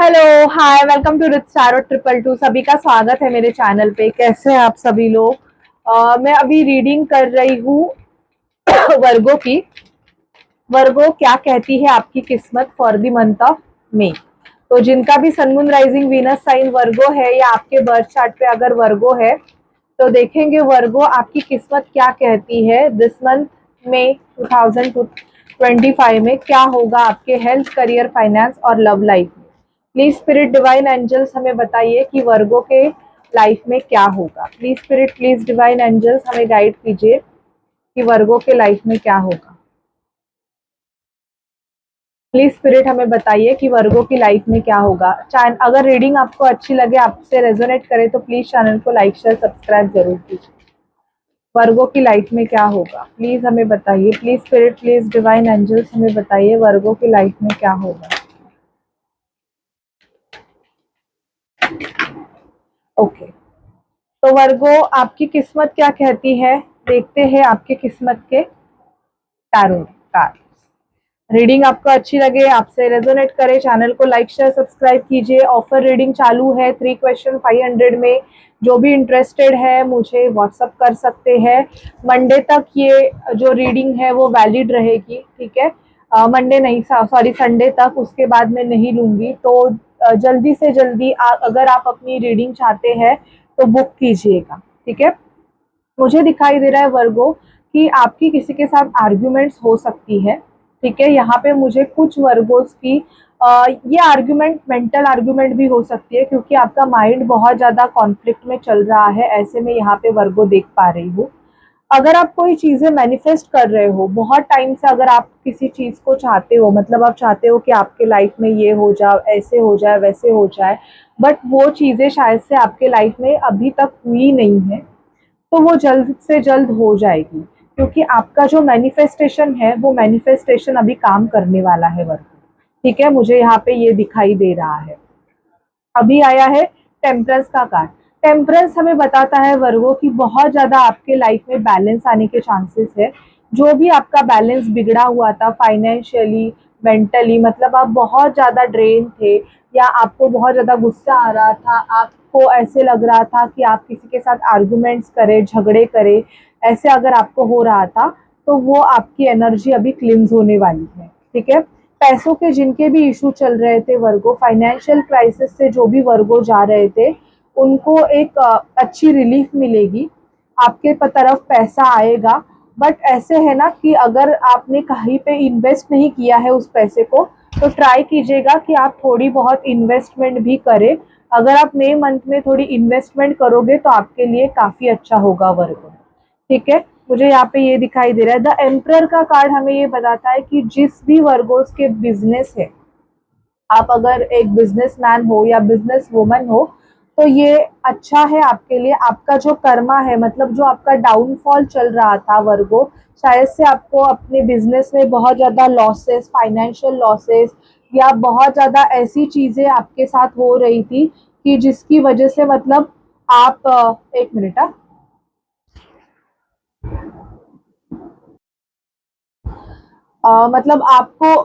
Hello, hi, welcome to Rich Star 222। सभी का स्वागत है मेरे चैनल पे। कैसे हैं आप सभी लोग? मैं अभी रीडिंग कर रही हूँ वर्गो की। वर्गो क्या कहती है आपकी किस्मत for the month of May. तो जिनका भी sun moon rising Venus sign Virgo है या आपके बर्थ चार्ट पे अगर वर्गो है तो देखेंगे वर्गो आपकी किस्मत क्या कहती है दिस मंथ में 2025 में क्या होगा आपके हेल्थ, करियर, फाइनेंस और लव लाइफ में। प्लीज स्पिरिट डिवाइन एंजल्स हमें बताइए कि वर्गो के लाइफ में क्या होगा। Please spirit, please divine angels हमें गाइड कीजिए कि वर्गो के लाइफ में क्या होगा। प्लीज स्पिरिट हमें बताइए कि वर्गो की लाइफ में क्या होगा। अगर रीडिंग आपको अच्छी लगे, आपसे रेजोनेट करे तो प्लीज चैनल को लाइक, शेयर, सब्सक्राइब जरूर कीजिए। वर्गो की लाइफ में क्या होगा प्लीज हमें बताइए। Please spirit, please divine angels हमें बताइए वर्गो की लाइफ में क्या होगा। ओके, तो वर्गो आपकी किस्मत क्या कहती है, देखते हैं आपकी किस्मत के टैरो कार्ड। रीडिंग आपको अच्छी लगे, आपसे रेजोनेट करे, चैनल को लाइक, शेयर, सब्सक्राइब कीजिए। ऑफर रीडिंग चालू है 3 क्वेश्चन 500 में। जो भी इंटरेस्टेड है मुझे व्हाट्सअप कर सकते हैं। मंडे तक ये जो रीडिंग है वो वैलिड रहेगी, ठीक है। मंडे नहीं, सॉरी, संडे तक, उसके बाद मैं नहीं लूंगी। तो जल्दी से जल्दी अगर आप अपनी रीडिंग चाहते हैं तो बुक कीजिएगा, ठीक है। मुझे दिखाई दे रहा है वर्गो कि आपकी किसी के साथ आर्ग्यूमेंट्स हो सकती है, ठीक है। यहाँ पे मुझे कुछ वर्गोस की ये आर्ग्यूमेंट मेंटल आर्ग्यूमेंट भी हो सकती है क्योंकि आपका माइंड बहुत ज़्यादा कॉन्फ्लिक्ट में चल रहा है। ऐसे में यहाँ पे वर्गो देख पा रही हूँ। अगर आप कोई चीज़ें मैनिफेस्ट कर रहे हो बहुत टाइम से, अगर आप किसी चीज़ को चाहते हो, मतलब आप चाहते हो कि आपके लाइफ में ये हो जाए, ऐसे हो जाए, वैसे हो जाए, बट वो चीज़ें शायद से आपके लाइफ में अभी तक हुई नहीं है, तो वो जल्द से जल्द हो जाएगी क्योंकि आपका जो मैनिफेस्टेशन है वो मैनिफेस्टेशन अभी काम करने वाला है वर्ग, ठीक है। मुझे यहाँ पे ये दिखाई दे रहा है। अभी आया है टेम्परेंस का कार्ड। टेम्परेंस हमें बताता है वर्गो कि बहुत ज़्यादा आपके लाइफ में बैलेंस आने के चांसेस है। जो भी आपका बैलेंस बिगड़ा हुआ था फाइनेंशियली, मेंटली, मतलब आप बहुत ज़्यादा ड्रेन थे या आपको बहुत ज़्यादा गुस्सा आ रहा था, आपको ऐसे लग रहा था कि आप किसी के साथ आर्गुमेंट्स करें, झगड़े करें, ऐसे अगर आपको हो रहा था तो वो आपकी एनर्जी अभी क्लिन्स होने वाली है, ठीक है। पैसों के जिनके भी इशू चल रहे थे वर्गो, फाइनेंशियल क्राइसिस से जो भी वर्गो जा रहे थे, उनको एक अच्छी रिलीफ मिलेगी। आपके तरफ पैसा आएगा, बट ऐसे है ना कि अगर आपने कहीं पे इन्वेस्ट नहीं किया है उस पैसे को, तो ट्राई कीजिएगा कि आप थोड़ी बहुत इन्वेस्टमेंट भी करें। अगर आप मई मंथ में थोड़ी इन्वेस्टमेंट करोगे तो आपके लिए काफ़ी अच्छा होगा वर्गो, ठीक है। मुझे यहाँ पे ये दिखाई दे रहा है द एम्परर का कार्ड हमें ये बताता है कि जिस भी वर्गोस के बिजनेस है, आप अगर एक बिजनेसमैन हो या बिजनेस वुमन हो, तो ये अच्छा है आपके लिए। आपका जो कर्मा है, मतलब जो आपका डाउनफॉल चल रहा था वर्गो, शायद से आपको अपने बिजनेस में बहुत ज़्यादा लॉसेस, फाइनेंशियल लॉसेस, या बहुत ज़्यादा ऐसी चीज़ें आपके साथ हो रही थी कि जिसकी वजह से, मतलब आप एक मिनट, मतलब आपको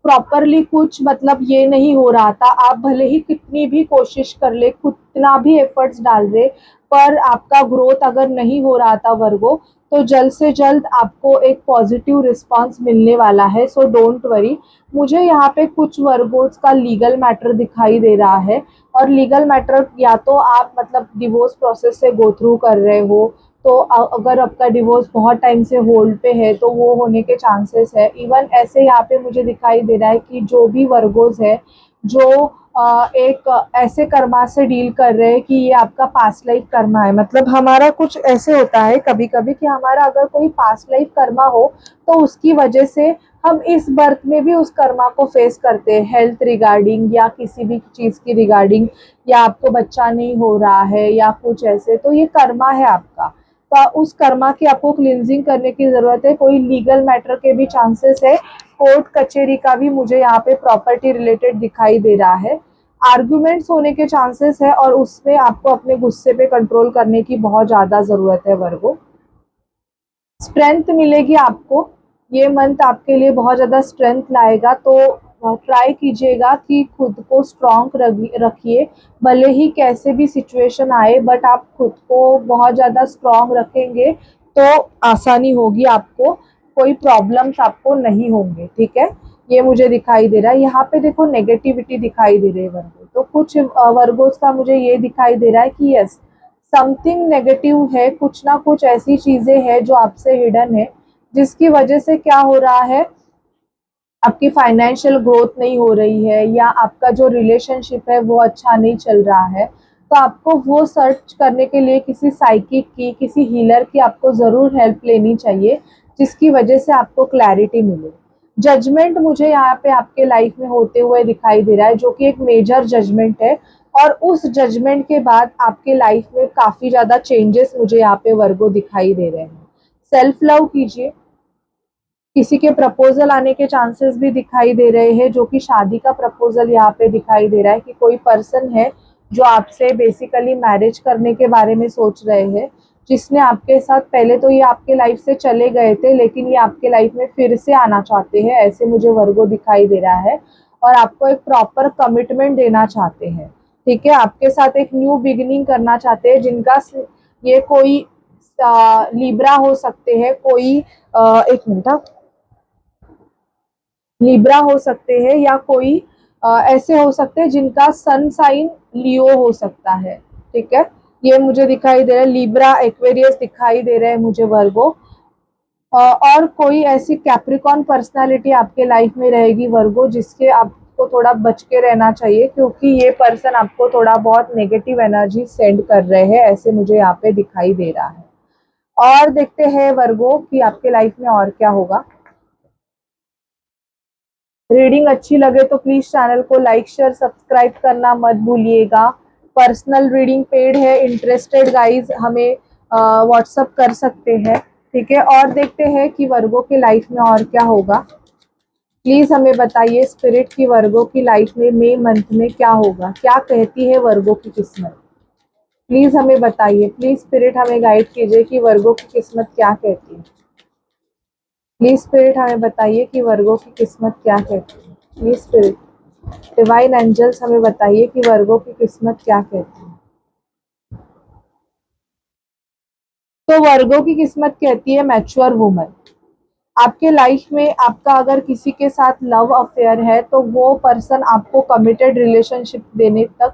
प्रॉपरली कुछ, मतलब ये नहीं हो रहा था। आप भले ही कितनी भी कोशिश कर ले, कितना भी एफर्ट्स डाल रहे, पर आपका ग्रोथ अगर नहीं हो रहा था वर्गो, तो जल्द से जल्द आपको एक पॉजिटिव रिस्पांस मिलने वाला है। So don't worry. मुझे यहाँ पे कुछ वर्गोस का लीगल मैटर दिखाई दे रहा है, और लीगल मैटर या तो आप मतलब डिवोर्स प्रोसेस से गो थ्रू कर रहे हो, तो अगर आपका डिवोर्स बहुत टाइम से होल्ड पे है तो वो होने के चांसेस है। इवन ऐसे यहाँ पे मुझे दिखाई दे रहा है कि जो भी वर्गोस है जो एक ऐसे कर्मा से डील कर रहे हैं कि ये आपका पास्ट लाइफ कर्मा है। मतलब हमारा कुछ ऐसे होता है कभी कभी कि हमारा अगर कोई पास्ट लाइफ कर्मा हो तो उसकी वजह से हम इस बर्थ में भी उस कर्मा को फेस करते हैं, हेल्थ रिगार्डिंग या किसी भी चीज़ की रिगार्डिंग, या आपको बच्चा नहीं हो रहा है या कुछ ऐसे, तो ये कर्मा है आपका। तो उस कर्मा की आपको क्लिनजिंग करने की ज़रूरत है। कोई लीगल मैटर के भी चांसेस है, कोर्ट कचहरी का भी मुझे यहाँ पे प्रॉपर्टी रिलेटेड दिखाई दे रहा है। आर्गुमेंट्स होने के चांसेस है और उसमें आपको अपने गुस्से पे कंट्रोल करने की बहुत ज़्यादा ज़रूरत है वर्गो। स्ट्रेंथ मिलेगी आपको, ये मंथ आपके लिए बहुत ज़्यादा स्ट्रेंथ लाएगा। तो ट्राई कीजिएगा कि खुद को स्ट्रॉन्ग रखिए, भले ही कैसे भी सिचुएशन आए, बट आप खुद को बहुत ज़्यादा स्ट्रॉन्ग रखेंगे तो आसानी होगी आपको, कोई प्रॉब्लम्स आपको नहीं होंगे, ठीक है। ये मुझे दिखाई दे रहा है, यहाँ पे देखो नेगेटिविटी दिखाई दे रही है वर्गो, तो कुछ वर्गोस का मुझे ये दिखाई दे रहा है कि यस समथिंग नेगेटिव है, कुछ ना कुछ ऐसी चीजें हैं जो आपसे हिडन है, जिसकी वजह से क्या हो रहा है, आपकी फाइनेंशियल ग्रोथ नहीं हो रही है, या आपका जो रिलेशनशिप है वो अच्छा नहीं चल रहा है। तो आपको वो सर्च करने के लिए किसी साइकिक की, किसी हीलर की आपको ज़रूर हेल्प लेनी चाहिए, जिसकी वजह से आपको क्लैरिटी मिले। जजमेंट मुझे यहाँ पे आपके लाइफ में होते हुए दिखाई दे रहा है, जो कि एक मेजर जजमेंट है, और उस जजमेंट के बाद आपके लाइफ में काफ़ी ज़्यादा चेंजेस मुझे यहाँ पे वर्गो दिखाई दे रहे हैं। सेल्फ लव कीजिए, किसी के प्रपोजल आने के चांसेस भी दिखाई दे रहे हैं, जो कि शादी का प्रपोजल यहाँ पे दिखाई दे रहा है, कि कोई पर्सन है जो आपसे बेसिकली मैरिज करने के बारे में सोच रहे हैं, जिसने आपके साथ पहले तो ये आपके लाइफ से चले गए थे, लेकिन ये आपके लाइफ में फिर से आना चाहते हैं, ऐसे मुझे वर्गो दिखाई दे रहा है, और आपको एक प्रॉपर कमिटमेंट देना चाहते हैं, ठीक है। आपके साथ एक न्यू बिगिनिंग करना चाहते हैं, जिनका ये कोई लिब्रा हो सकते हैं, कोई एक मिनट, लिब्रा हो सकते हैं, या कोई ऐसे हो सकते हैं जिनका सन साइन लियो हो सकता है, ठीक है। ये मुझे दिखाई दे रहा है, लिब्रा एक्वेरियस दिखाई दे रहे हैं मुझे वर्गो, और कोई ऐसी कैप्रिकॉन पर्सनालिटी आपके लाइफ में रहेगी वर्गो, जिसके आपको थोड़ा बच के रहना चाहिए, क्योंकि ये पर्सन आपको थोड़ा बहुत नेगेटिव एनर्जी सेंड कर रहे हैं, ऐसे मुझे यहाँ पे दिखाई दे रहा है। और देखते हैं वर्गो कि आपके लाइफ में और क्या होगा। रीडिंग अच्छी लगे तो प्लीज चैनल को लाइक शेयर सब्सक्राइब करना मत भूलिएगा। पर्सनल रीडिंग पेड है, इंटरेस्टेड गाइज हमें व्हाट्सअप कर सकते हैं, ठीक है। और देखते हैं कि वर्गो की लाइफ में और क्या होगा। प्लीज हमें बताइए स्पिरिट की वर्गो की लाइफ में मई मंथ में क्या होगा, क्या कहती है वर्गो की किस्मत। प्लीज हमें बताइए, प्लीज स्पिरिट हमें गाइड कीजिए कि वर्गो की किस्मत क्या कहती है। प्लीज स्पिरिट हमें बताइए कि वर्गो की किस्मत क्या कहती है। प्लीज स्पिरिट डिवाइन एंजल्स हमें बताइए कि वर्गो की किस्मत क्या कहती है। तो वर्गो की किस्मत कहती है मैच्योर वुमन। आपके लाइफ में आपका अगर किसी के साथ लव अफेयर है, तो वो पर्सन आपको कमिटेड रिलेशनशिप देने तक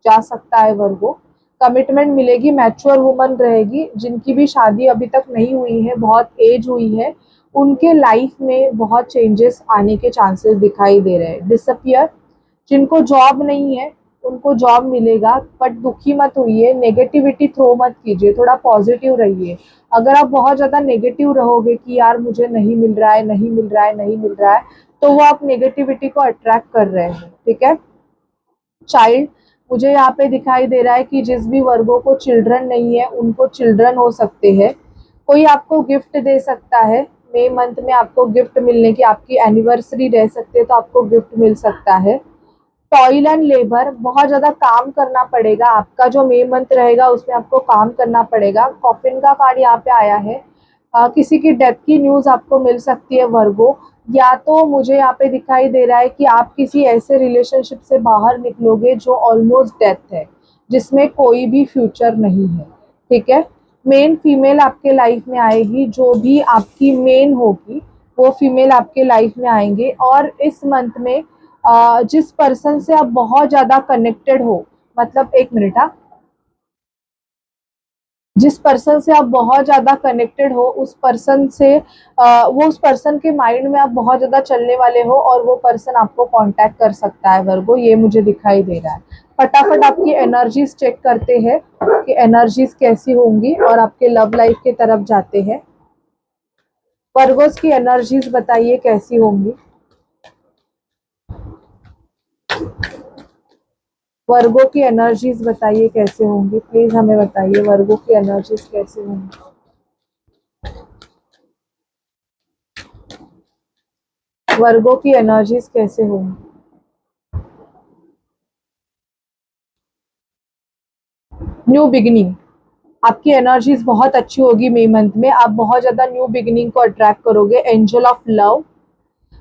जा सकता है वर्गो। कमिटमेंट मिलेगी, मैच्योर वुमन रहेगी, जिनकी भी शादी अभी तक नहीं हुई है, बहुत एज हुई है, उनके लाइफ में बहुत चेंजेस आने के चांसेस दिखाई दे रहे हैं। डिसअपियर, जिनको जॉब नहीं है उनको जॉब मिलेगा, बट दुखी मत होइए, नेगेटिविटी थ्रो मत कीजिए, थोड़ा पॉजिटिव रहिए। अगर आप बहुत ज़्यादा नेगेटिव रहोगे कि यार मुझे नहीं मिल रहा है, नहीं मिल रहा है, नहीं मिल रहा है, तो वो आप नेगेटिविटी को अट्रैक्ट कर रहे हैं, ठीक है। चाइल्ड, मुझे यहाँ पे दिखाई दे रहा है कि जिस भी वर्गों को चिल्ड्रन नहीं है उनको चिल्ड्रन हो सकते हैं। कोई आपको गिफ्ट दे सकता है मई मंथ में, आपको गिफ्ट मिलने की, आपकी एनिवर्सरी रह सकती है तो आपको गिफ्ट मिल सकता है। टॉयल एंड लेबर, बहुत ज़्यादा काम करना पड़ेगा, आपका जो मई मंथ रहेगा उसमें आपको काम करना पड़ेगा। कॉफिन का कार्ड यहाँ पे आया है, किसी की डेथ की न्यूज़ आपको मिल सकती है वर्गो, या तो मुझे यहाँ पे दिखाई दे रहा है कि आप किसी ऐसे रिलेशनशिप से बाहर निकलोगे जो ऑलमोस्ट डेथ है, जिसमें कोई भी फ्यूचर नहीं है, ठीक है। मेन फीमेल आपके लाइफ में आएगी, जो भी आपकी मेन होगी वो फीमेल आपके लाइफ में आएंगे। और इस मंथ में जिस पर्सन से आप बहुत ज़्यादा कनेक्टेड हो, मतलब एक मिनट, हाँ, जिस पर्सन से आप बहुत ज़्यादा कनेक्टेड हो उस पर्सन से वो उस पर्सन के माइंड में आप बहुत ज़्यादा चलने वाले हो, और वो पर्सन आपको कांटेक्ट कर सकता है वर्गो, ये मुझे दिखाई दे रहा है। फटाफट आपकी एनर्जीज चेक करते हैं कि एनर्जीज कैसी होंगी, और आपके लव लाइफ की तरफ जाते हैं। वर्गोस की एनर्जीज बताइए कैसी होंगी। वर्गो की एनर्जीज बताइए कैसे होंगी, प्लीज हमें बताइए वर्गो की एनर्जीज कैसे होंगी। वर्गो की एनर्जीज कैसे होंगी। न्यू बिगिनिंग, आपकी एनर्जीज बहुत अच्छी होगी मई मंथ में, आप बहुत ज्यादा न्यू बिगिनिंग को अट्रैक्ट करोगे। एंजल ऑफ लव,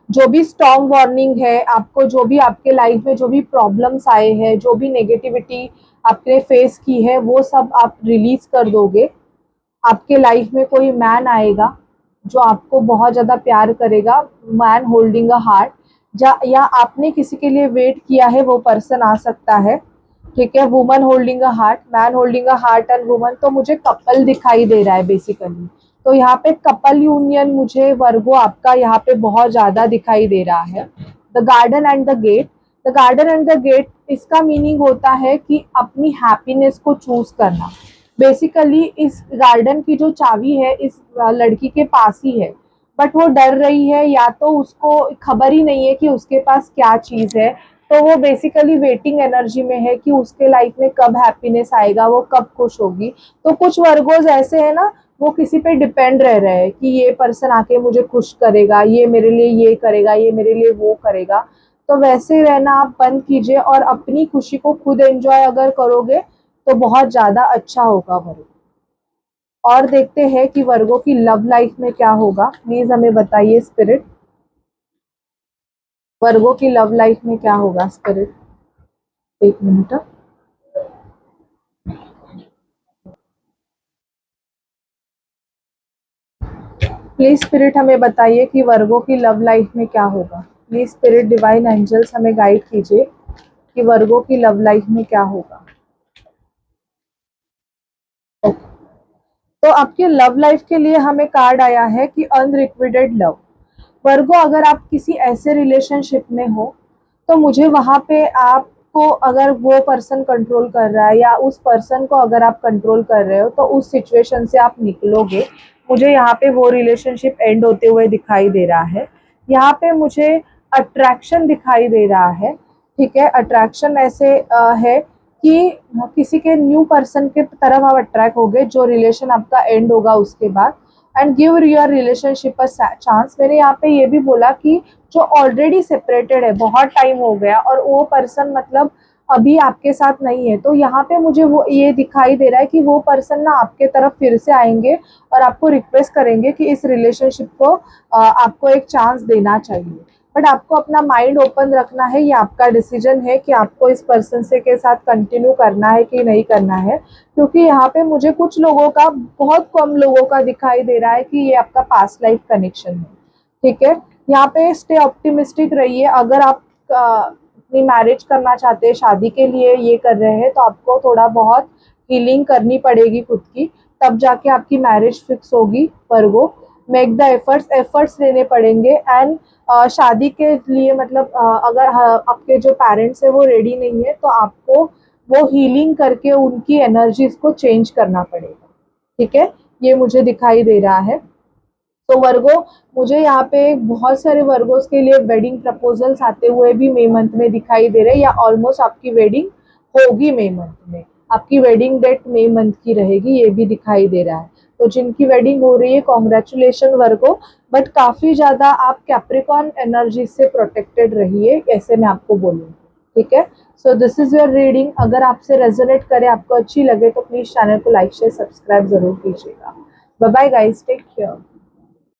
जो भी स्टॉर्म वार्निंग है, आपको जो भी आपके लाइफ में जो भी प्रॉब्लम्स आए हैं, जो भी नेगेटिविटी आपने फेस की है, वो सब आप रिलीज कर दोगे। आपके लाइफ में कोई मैन आएगा जो आपको बहुत ज़्यादा प्यार करेगा, मैन होल्डिंग अ हार्ट, या आपने किसी के लिए वेट किया है, वो पर्सन आ सकता है। ठीक है, woman holding a heart, man holding a heart and woman, तो मुझे कपल दिखाई दे रहा है बेसिकली। तो यहाँ पे कपल यूनियन मुझे वर्गो आपका यहाँ पे बहुत ज़्यादा दिखाई दे रहा है। The garden and the gate, the garden and the gate, इसका मीनिंग होता है कि अपनी हैप्पीनेस को चूज करना। बेसिकली इस गार्डन की जो चाबी है इस लड़की के पास ही है, बट वो डर रही है, या तो उसको खबर ही नहीं है कि उसके पास क्या चीज़ है। तो वो बेसिकली वेटिंग एनर्जी में है कि उसके लाइफ में कब हैप्पीनेस आएगा, वो कब खुश होगी। तो कुछ वर्गोज ऐसे है ना, वो किसी पे डिपेंड रह रहे हैं कि ये पर्सन आके मुझे खुश करेगा, ये मेरे लिए ये करेगा, ये मेरे लिए वो करेगा। तो वैसे रहना आप बंद कीजिए और अपनी खुशी को खुद एंजॉय अगर करोगे तो बहुत ज्यादा अच्छा होगा वर्गो। और देखते हैं कि वर्गो की लव लाइफ में क्या होगा, प्लीज हमें बताइए स्पिरिट, वर्गो की लव लाइफ में क्या होगा स्पिरिट। एक मिनट। प्लीज स्पिरिट हमें बताइए कि वर्गो की लव लाइफ में क्या होगा। प्लीज स्पिरिट डिवाइन एंजल्स हमें गाइड कीजिए कि वर्गो की लव लाइफ में क्या होगा। तो आपके लव लाइफ के लिए हमें कार्ड आया है कि अनरिक्विटेड लव। वर्गो, अगर आप किसी ऐसे रिलेशनशिप में हो तो मुझे वहां पे आपको, अगर वो पर्सन कंट्रोल कर रहा है या उस पर्सन को अगर आप कंट्रोल कर रहे हो, तो उस सिचुएशन से आप निकलोगे। मुझे यहाँ पे वो रिलेशनशिप एंड होते हुए दिखाई दे रहा है। यहाँ पे मुझे अट्रैक्शन दिखाई दे रहा है। ठीक है, अट्रैक्शन ऐसे है कि किसी के न्यू पर्सन के तरफ आप अट्रैक्ट होगे, जो रिलेशन आपका एंड होगा उसके बाद। And give your relationship a chance. मैंने यहाँ पे ये भी बोला कि जो ऑलरेडी सेपरेटेड है, बहुत टाइम हो गया और वो पर्सन मतलब अभी आपके साथ नहीं है, तो यहाँ पे मुझे वो ये दिखाई दे रहा है कि वो पर्सन ना आपके तरफ फिर से आएंगे और आपको रिक्वेस्ट करेंगे कि इस रिलेशनशिप को आपको एक चांस देना चाहिए। बट आपको अपना माइंड ओपन रखना है, ये आपका डिसीजन है कि आपको इस पर्सन से के साथ कंटिन्यू करना है कि नहीं करना है। क्योंकि यहाँ पे मुझे कुछ लोगों का, बहुत कम लोगों का दिखाई दे रहा है कि ये आपका पास्ट लाइफ कनेक्शन है। ठीक है, यहाँ पे स्टे ऑप्टिमिस्टिक रहिए। अगर आप अपनी मैरिज करना चाहते हैं, शादी के लिए ये कर रहे हैं, तो आपको थोड़ा बहुत हीलिंग करनी पड़ेगी खुद की, तब जाके आपकी मैरिज फिक्स होगी। वर्गो, मेक द एफर्ट्स, एफर्ट्स लेने पड़ेंगे। एंड शादी के लिए मतलब अगर आपके जो पेरेंट्स है वो रेडी नहीं है, तो आपको वो हीलिंग करके उनकी एनर्जीज को चेंज करना पड़ेगा। ठीक है, ये मुझे दिखाई दे रहा है। तो वर्गो, मुझे यहाँ पे बहुत सारे वर्गोस के लिए वेडिंग प्रपोजल्स आते हुए भी मई मंथ में दिखाई दे रहे हैं, या ऑलमोस्ट आपकी वेडिंग होगी मई मंथ में। आपकी वेडिंग डेट मई मंथ की रहेगी, ये भी दिखाई दे रहा है। तो जिनकी वेडिंग हो रही है, कॉन्ग्रेचुलेशन वर्गो। बट काफी ज्यादा आप कैप्रिकॉन एनर्जी से प्रोटेक्टेड रहिए, ऐसे मैं आपको बोलूँगी। ठीक है, so this is your reading. अगर आपसे रेजोनेट करे, आपको अच्छी लगे, तो प्लीज चैनल को लाइक शेयर सब्सक्राइब जरूर कीजिएगा। Bye bye guys, take care.